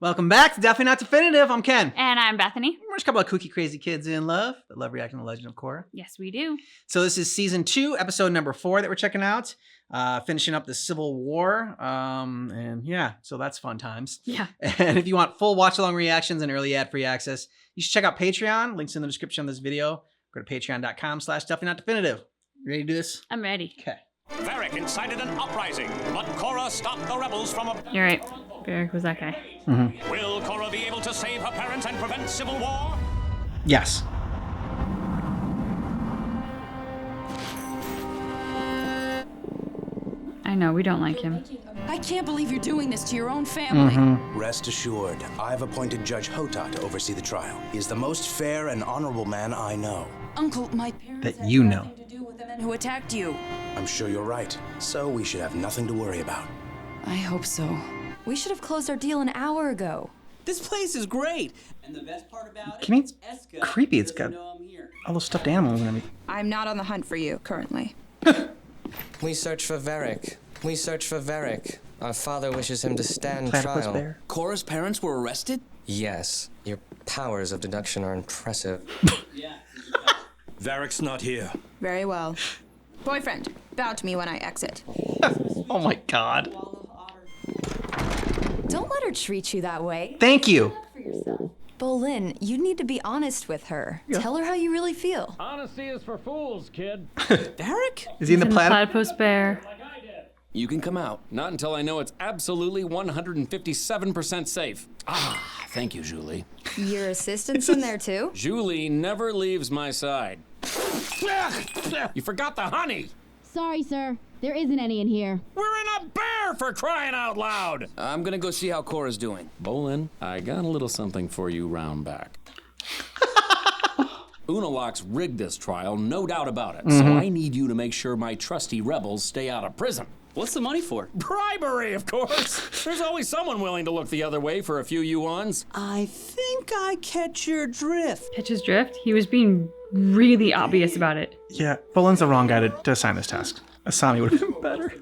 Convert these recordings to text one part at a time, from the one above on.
Welcome back to Definitely Not Definitive. I'm Ken. And I'm Bethany. We're just a couple of kooky, crazy kids in love that love reacting to Legend of Korra. Yes, we do. So this is season 2, episode number 4 that we're checking out. Finishing up the Civil War. And yeah, so that's fun times. Yeah. And if you want full watch-along reactions and early ad-free access, you should check out Patreon. Links in the description of this video. Go to patreon.com/definitely-not-definitive. You ready to do this? I'm ready. Okay. Varric incited an uprising, but Korra stopped the rebels from a... You're right. Varric was that guy. Mm-hmm. Will Korra be able to save her parents and prevent civil war? Yes. I know, we don't like him. I can't believe you're doing this to your own family. Mm-hmm. Rest assured, I've appointed Judge Hota to oversee the trial. He is the most fair and honorable man I know. Uncle, my parents That had you know. nothing to do with the men who attacked you. I'm sure you're right. So we should have nothing to worry about. I hope so. We should have closed our deal an hour ago. This place is great, and the best part about Can you- it's Eska creepy, it's doesn't got- know I'm here. All those stuffed animals. I'm not on the hunt for you currently. We search for Varric. We search for Varric. Our father wishes him to stand Platypus trial. bear. Korra's parents were arrested? Yes, your powers of deduction are impressive. Yeah. Varric's not here. Very well. Boyfriend, bow to me when I exit. Oh my god. Don't let her treat you that way. Thank you. Bolin, you need to be honest with her. Tell her how you really feel. Honesty is for fools, kid. Varric? Is he in the And the platypus? platypus bear. You can come out. Not until I know it's absolutely 157% safe. Ah, thank you, Julie. Your assistant's in there too? Julie never leaves my side. You forgot the honey. Sorry, sir. There isn't any in here. We're in a bear, for crying out loud. I'm gonna go see how Korra's doing. Bolin, I got a little something for you round back. Unalak's rigged this trial, no doubt about it. So I need you to make sure my trusty rebels stay out of prison. What's the money for? Bribery, of course. There's always someone willing to look the other way for a few yuans. I think I catch your drift. Catch his drift? He was being really obvious about it. Yeah, Bolin's the wrong guy to assign this task. Asami would have been better.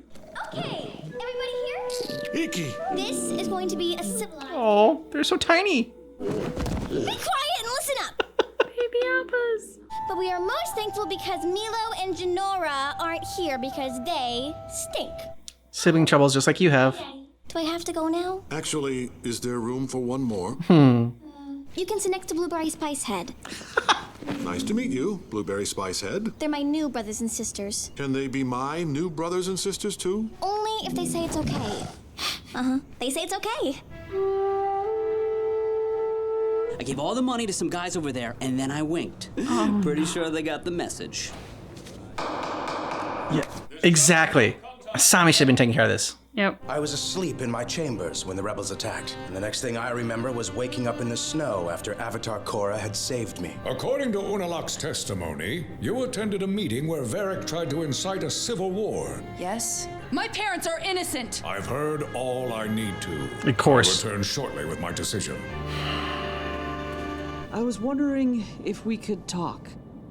Okay, everybody here? Iki! This is going to be a civilized... Oh, they're so tiny. Be quiet and listen up! Baby Appas. But we are most thankful because Milo and Janora aren't here because they stink. Sibling troubles just like you have. Do I have to go now? Actually, is there room for one more? You can sit next to Blueberry Spice Head. Nice to meet you, Blueberry Spicehead. They're my new brothers and sisters. Can they be my new brothers and sisters too? Only if they say it's okay. They say it's okay. I gave all the money to some guys over there, and then I winked. Pretty sure they got the message. Yeah, exactly. Asami should have been taking care of this. Yep. I was asleep in my chambers when the rebels attacked, and the next thing I remember was waking up in the snow after Avatar Korra had saved me. According to Unalak's testimony, you attended a meeting where Varric tried to incite a civil war. Yes? My parents are innocent! I've heard all I need to. Of course. I'll return shortly with my decision. I was wondering if we could talk.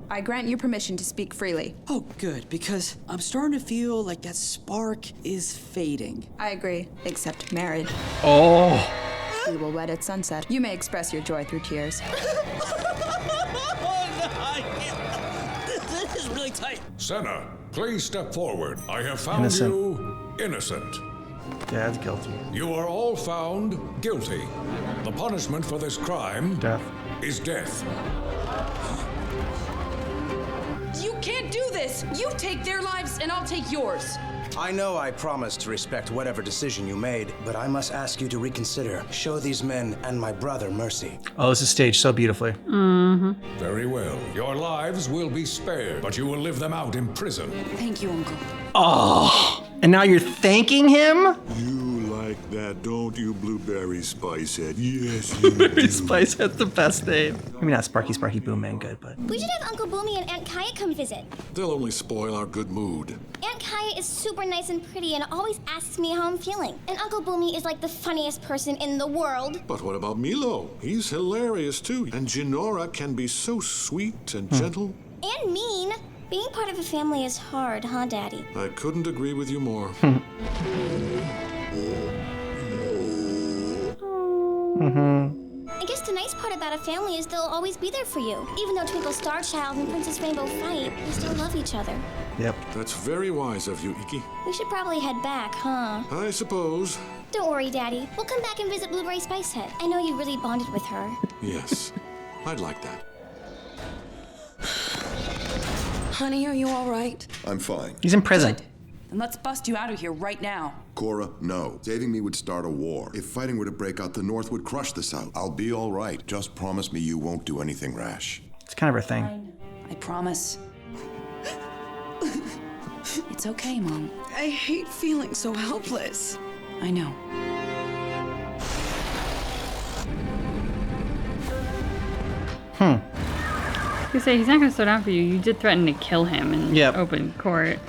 I grant you permission to speak freely. Oh, good, because I'm starting to feel like that spark is fading. I agree, except marriage. Oh. We will wed at sunset. You may express your joy through tears. This is really tight. Senna, please step forward. I have found Innocent. you innocent. Dad's guilty. You are all found guilty. The punishment for this crime Death. is death. You can't do this! You take their lives and I'll take yours. I know I promised to respect whatever decision you made, but I must ask you to reconsider. Show these men and my brother mercy. Oh, this is staged so beautifully. Very well. Your lives will be spared, but you will live them out in prison. Thank you, Uncle. Oh, and now you're thanking him? You like that, don't you, Blueberry Spicehead? Yes, you do. Spice has the best name. Maybe not Sparky Boom Man good, but... We should have Uncle Boomy and Aunt Kaya come visit. They'll only spoil our good mood. Aunt Kaya is super nice and pretty and always asks me how I'm feeling. And Uncle Boomy is like the funniest person in the world. But what about Milo? He's hilarious too. And Janora can be so sweet and gentle. And mean. Being part of a family is hard, huh, Daddy? I couldn't agree with you more. I guess the nice part about a family is they'll always be there for you. Even though Twinkle Starchild and Princess Rainbow fight, they still love each other. Yep. That's very wise of you, Iki. We should probably head back, huh? I suppose. Don't worry, Daddy. We'll come back and visit Blueberry Spicehead. I know you really bonded with her. Yes, I'd like that. Honey, are you all right? I'm fine. He's in prison. Then let's bust you out of here right now. Korra, no. Saving me would start a war. If fighting were to break out, the North would crush the South. I'll be all right. Just promise me you won't do anything rash. It's kind of her thing. I promise. It's okay, Mom. I hate feeling so helpless. I know. You say he's not gonna slow down for you. You did threaten to kill him in open court.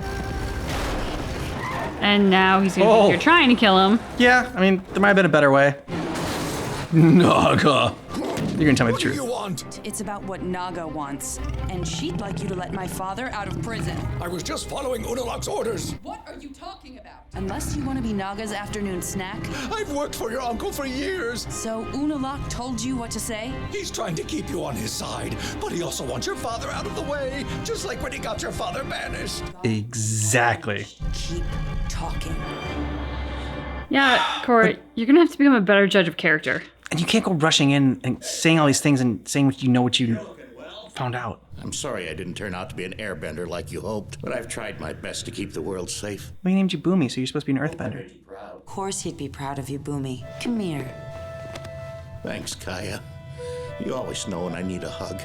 And now he's gonna think you're trying to kill him. Yeah, I mean, there might have been a better way. Naga. You're gonna tell me the truth. What do you want? It's about what Naga wants. And she'd like you to let my father out of prison. I was just following Unalak's orders. What are you talking about? Unless you want to be Naga's afternoon snack. I've worked for your uncle for years. So Unalak told you what to say? He's trying to keep you on his side, but he also wants your father out of the way, just like when he got your father banished. Exactly. Keep talking. Yeah, Korra, you're gonna have to become a better judge of character. And you can't go rushing in and saying all these things and saying what you found out. I'm sorry I didn't turn out to be an airbender like you hoped, but I've tried my best to keep the world safe. We named you Boomy, so you're supposed to be an earthbender. Of course he'd be proud of you, Boomy. Come here. Thanks, Kaya. You always know when I need a hug.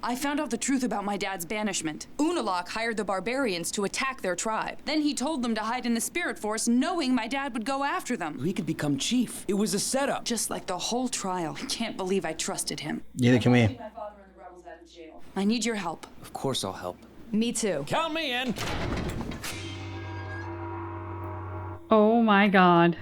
I found out the truth about my dad's banishment. Unalak hired the barbarians to attack their tribe. Then he told them to hide in the spirit forest, knowing my dad would go after them. We could become chief. It was a setup. Just like the whole trial. I can't believe I trusted him. Neither can we. I need your help. Of course I'll help. Me too. Count me in. Oh my god.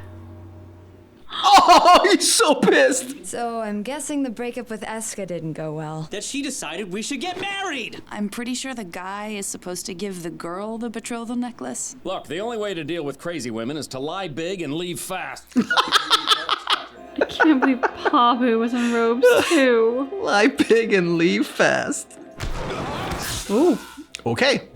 Oh, he's so pissed. So I'm guessing the breakup with Eska didn't go well. That she decided we should get married. I'm pretty sure the guy is supposed to give the girl the betrothal necklace. Look, the only way to deal with crazy women is to lie big and leave fast. I can't believe Pabu was in robes too. Lie big and leave fast. Ooh. Okay.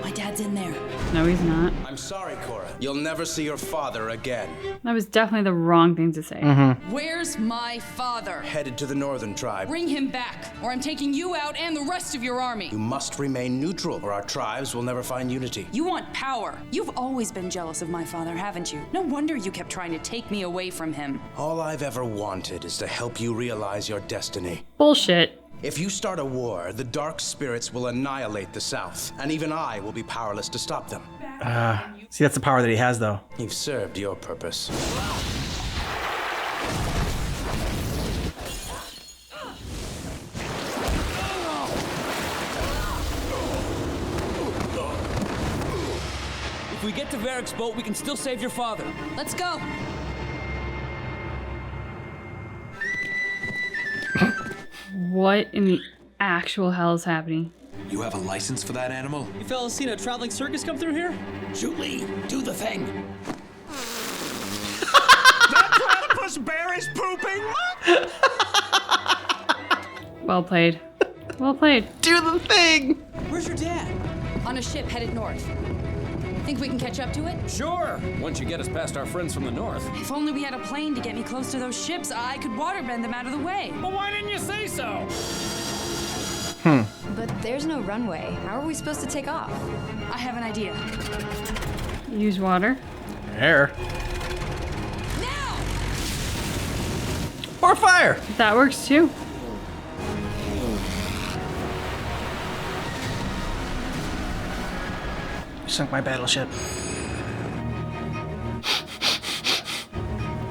My dad's in there. No, he's not. I'm sorry, Korra. You'll never see your father again. That was definitely the wrong thing to say. Where's my father? Headed to the northern tribe. Bring him back, or I'm taking you out and the rest of your army. You must remain neutral, or our tribes will never find unity. You want power. You've always been jealous of my father, haven't you? No wonder you kept trying to take me away from him. All I've ever wanted is to help you realize your destiny. Bullshit. If you start a war, the dark spirits will annihilate the South, and even I will be powerless to stop them. See, that's the power that he has, though. You've served your purpose. If we get to Varric's boat, we can still save your father. Let's go. What in the actual hell is happening? You have a license for that animal? You fellas seen a traveling circus come through here? Shoot, Lee. Do the thing. That platypus bear is pooping. Well played. Well played. Do the thing. Where's your dad? On a ship headed north. Think we can catch up to it? Sure, once you get us past our friends from the north. If only we had a plane to get me close to those ships, I could waterbend them out of the way. Well, why didn't you say so? But there's no runway. How are we supposed to take off? I have an idea. Use water. Air. Now! Or fire. That works too. Sunk my battleship.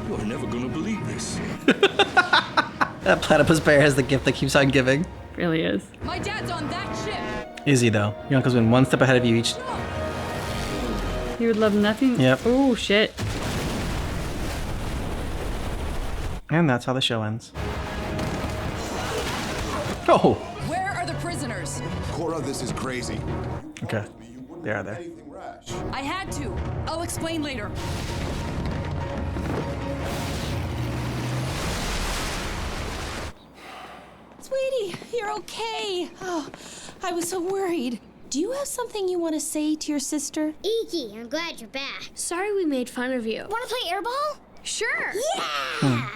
You're never gonna believe this. That platypus bear has the gift that keeps on giving. Really is. My dad's on that ship. Is he, though? Your uncle's been one step ahead of you each. He would love nothing. Yep. Oh, shit. And that's how the show ends. Oh! Where are the prisoners? Korra, this is crazy. Okay. They are there. Anything rash. cash. I had to. I'll explain later. Sweetie, you're okay. Oh, I was so worried. Do you have something you want to say to your sister? Iki, I'm glad you're back. Sorry we made fun of you. Want to play airball? Sure. Yeah!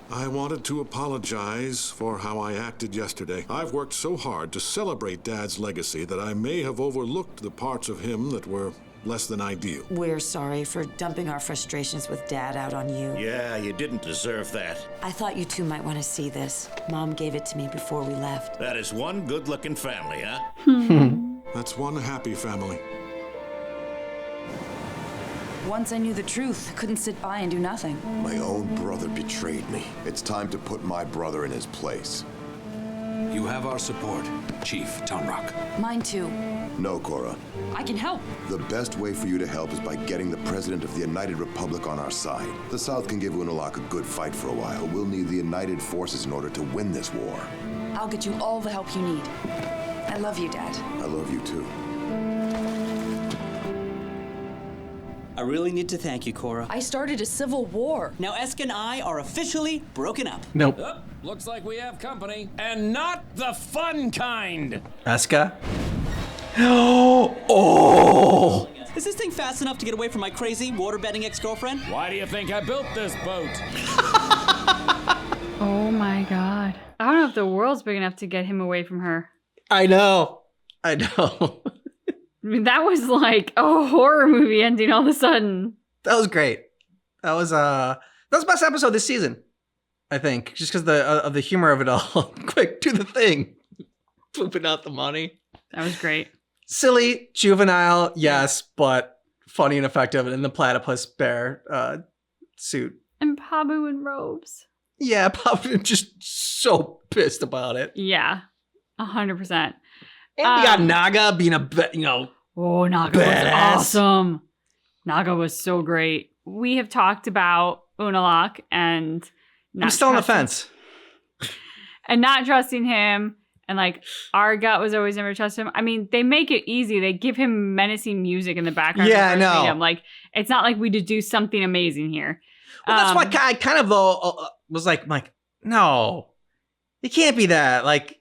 I wanted to apologize for how I acted yesterday. I've worked so hard to celebrate Dad's legacy that I may have overlooked the parts of him that were less than ideal. We're sorry for dumping our frustrations with Dad out on you. Yeah, you didn't deserve that. I thought you two might want to see this. Mom gave it to me before we left. That is one good-looking family, huh? That's one happy family. Once I knew the truth, I couldn't sit by and do nothing. My own brother betrayed me. It's time to put my brother in his place. You have our support, Chief Tonrock. Mine too. No, Korra. I can help. The best way for you to help is by getting the President of the United Republic on our side. The South can give Unalaq a good fight for a while. We'll need the United Forces in order to win this war. I'll get you all the help you need. I love you, Dad. I love you too. I really need to thank you, Korra. I started a civil war. Now Eska and I are officially broken up. Nope. Oh, looks like we have company. And not the fun kind. Eska? Oh! Is this thing fast enough to get away from my crazy waterbending ex-girlfriend? Why do you think I built this boat? Oh my god. I don't know if the world's big enough to get him away from her. I know. I mean, that was like a horror movie ending all of a sudden. That was great. That was the best episode this season, I think, just because of the humor of it all. Quick, do the thing. Pooping out the money. That was great. Silly, juvenile, yes, but funny and effective, and in the platypus bear suit. And Pabu in robes. Yeah, Pabu just so pissed about it. Yeah, 100%. And we got Naga being Oh, Naga badass. was awesome. Naga was so great. We have talked about Unalaq and I'm still on the fence. And not trusting him. And like our gut was always never trust him. I mean, they make it easy. They give him menacing music in the background. Yeah, I know. Like, it's not like we did do something amazing here. Well, that's why I kind of was like, no, it can't be that. Like,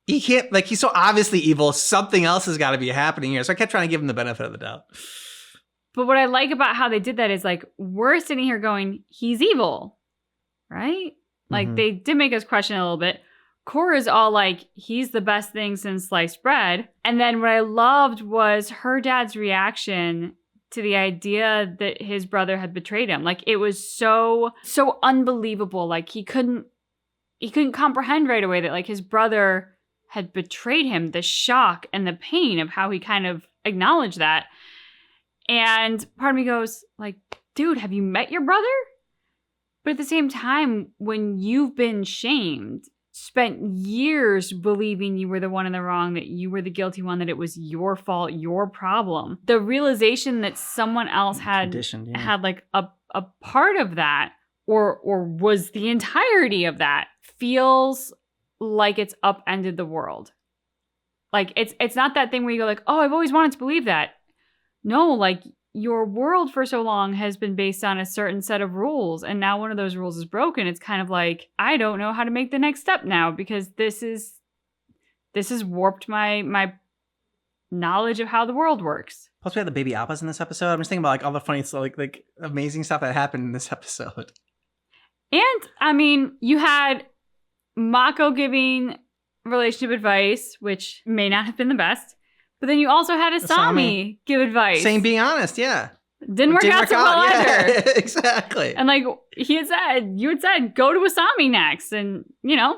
he can't, like, he's so obviously evil. Something else has got to be happening here. So I kept trying to give him the benefit of the doubt. But what I like about how they did that is like, we're sitting here going, he's evil, right? Like, they did make us question it a little bit. Korra's all like, he's the best thing since sliced bread. And then what I loved was her dad's reaction to the idea that his brother had betrayed him. Like, it was so unbelievable. Like, he couldn't comprehend right away that like his brother had betrayed him. The shock and the pain of how he kind of acknowledged that. And part of me goes like, dude, have you met your brother? But at the same time, when you've been shamed, spent years believing you were the one in the wrong, that you were the guilty one, that it was your fault, your problem. The realization that someone else had like a part of that or was the entirety of that feels like it's upended the world. Like it's not that thing where you go like, oh, I've always wanted to believe that. No, like your world for so long has been based on a certain set of rules, and now one of those rules is broken. It's kind of like, I don't know how to make the next step now because this has warped my knowledge of how the world works. Plus, we had the baby appas in this episode. I'm just thinking about like all the funny, like amazing stuff that happened in this episode. And I mean, you had Mako giving relationship advice, which may not have been the best. But then you also had Asami give advice. Saying being honest, yeah. Didn't work out so well either. Exactly. And like you had said, go to Asami next. And, you know,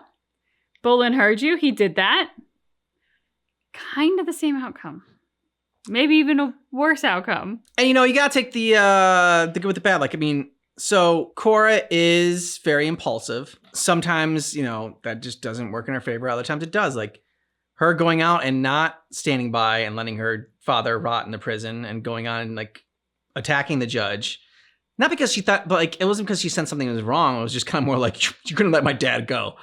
Bolin heard you. He did that. Kind of the same outcome. Maybe even a worse outcome. And, you know, you got to take the good with the bad. Like, I mean, so Korra is very impulsive. Sometimes, you know, that just doesn't work in her favor. Other times it does. Like, her going out and not standing by and letting her father rot in the prison and going on and like attacking the judge. Not because she thought, but like, it wasn't because she sensed something was wrong. It was just kind of more like, you're going to let my dad go.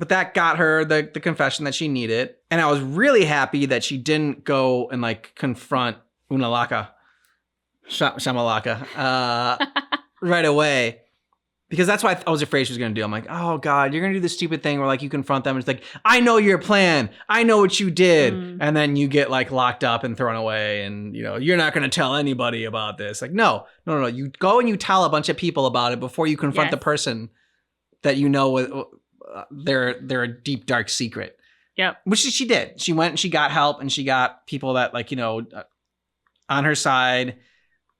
But that got her the confession that she needed. And I was really happy that she didn't go and like confront Unalaka, Shamalaka, right away. Because that's what I was afraid she was going to do. I'm like, oh God, you're going to do this stupid thing where like you confront them. And it's like, I know your plan. I know what you did. And then you get like locked up and thrown away. And you know, you're not going to tell anybody about this. Like, no. You go and you tell a bunch of people about it before you confront the person that you know they're a deep, dark secret. Yep. Which she did. She went and she got help and she got people that like, you know, on her side,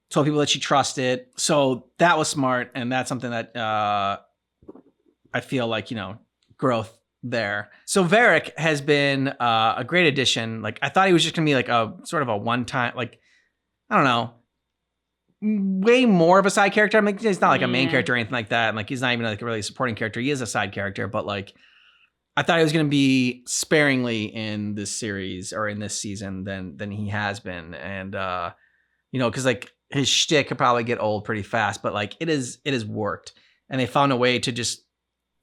told people that she trusted. So that was smart. And that's something that I feel like, you know, growth there. So Varric has been a great addition. Like I thought he was just going to be like a sort of a one-time, like, I don't know, way more of a side character. I mean, he's not like a main character or anything like that. And like, he's not even like a really supporting character. He is a side character, but like, I thought he was going to be sparingly in this series or in this season than he has been. And, you know, cause like his shtick could probably get old pretty fast, but like it is worked. And they found a way to just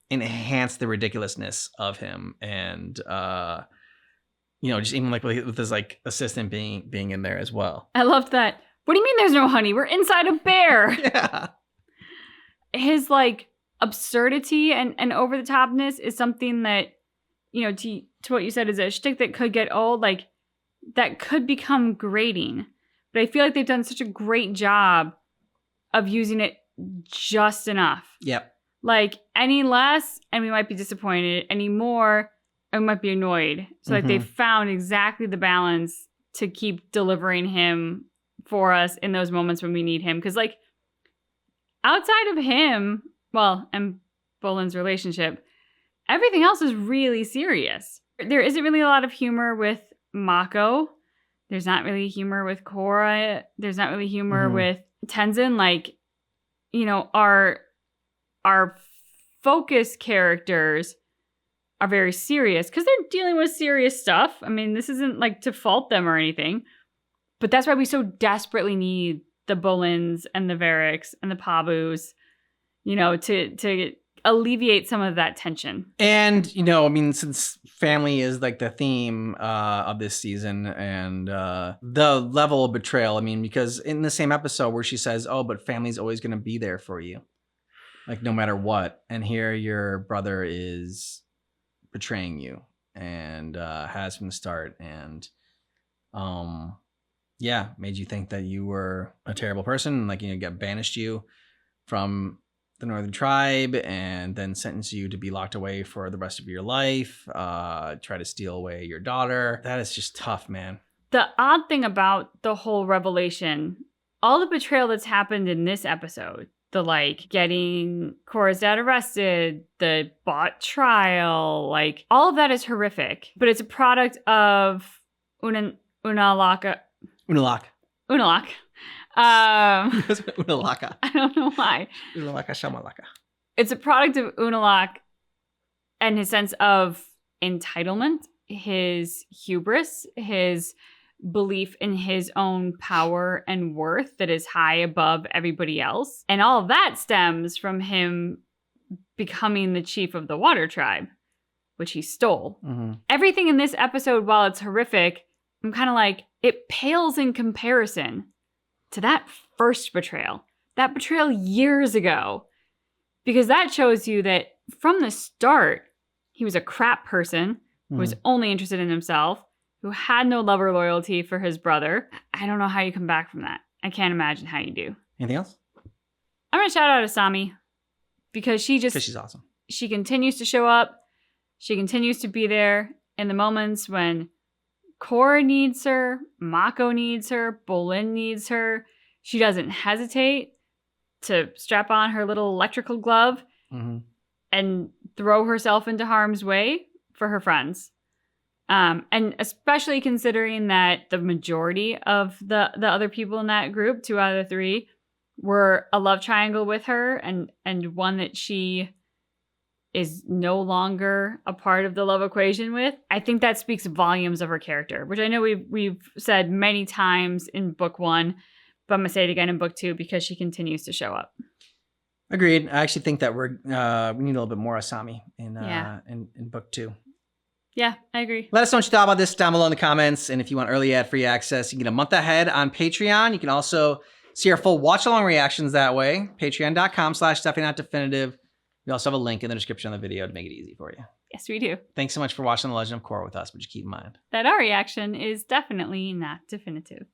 enhance the ridiculousness of him. And, you know, just even like with his like assistant being in there as well. I loved that. What do you mean there's no honey? We're inside a bear. Yeah. His like absurdity and over the topness is something that, you know, to what you said is a shtick that could get old, like that could become grating. But I feel like they've done such a great job of using it just enough. Yep. Like any less, and we might be disappointed. Any more, and we might be annoyed. So like they've found exactly the balance to keep delivering him for us in those moments when we need him. Because like outside of him, well, and Bolin's relationship, everything else is really serious. There isn't really a lot of humor with Mako. There's not really humor with Korra. There's not really humor with Tenzin. Like, you know, our focus characters are very serious because they're dealing with serious stuff. I mean, this isn't like to fault them or anything, but that's why we so desperately need the Bolins and the Varrics and the Pabus, you know, to alleviate some of that tension. And, you know, I mean, since family is like the theme of this season and the level of betrayal, I mean, because in the same episode where she says, oh, but family's always going to be there for you, like no matter what. And here your brother is betraying you and has from the start. And yeah, made you think that you were a terrible person and like, you know, banished you from the Northern Tribe and then sentence you to be locked away for the rest of your life, try to steal away your daughter. That is just tough, man. The odd thing about the whole revelation, all the betrayal that's happened in this episode, the like getting Korra's dad arrested, the bot trial, like all of that is horrific, but it's a product of Unalak. Unalaka. I don't know why. Unalaka Shamalaka. It's a product of Unalak and his sense of entitlement, his hubris, his belief in his own power and worth that is high above everybody else. And all of that stems from him becoming the chief of the Water Tribe, which he stole. Everything in this episode, while it's horrific, I'm kind of like, it pales in comparison to that first betrayal, that betrayal years ago, because that shows you that from the start, he was a crap person who was only interested in himself, who had no love or loyalty for his brother. I don't know how you come back from that. I can't imagine how you do. Anything else? I'm going to shout out Asami because she's awesome. She continues to show up. She continues to be there in the moments when Korra needs her, Mako needs her, Bolin needs her. She doesn't hesitate to strap on her little electrical glove and throw herself into harm's way for her friends. And especially considering that the majority of the other people in that group, 2 out of the 3, were a love triangle with her and one that she is no longer a part of the love equation with. I think that speaks volumes of her character, which I know we've said many times in book 1, but I'm gonna say it again in book 2 because she continues to show up. Agreed. I actually think that we need a little bit more Asami in book 2. Yeah, I agree. Let us know what you thought about this down below in the comments. And if you want early ad-free access, you can get a month ahead on Patreon. You can also see our full watch-along reactions that way. Patreon.com/DefiniteNotDefinitive. We also have a link in the description of the video to make it easy for you. Yes, we do. Thanks so much for watching The Legend of Korra with us, but just keep in mind that our reaction is definitely not definitive.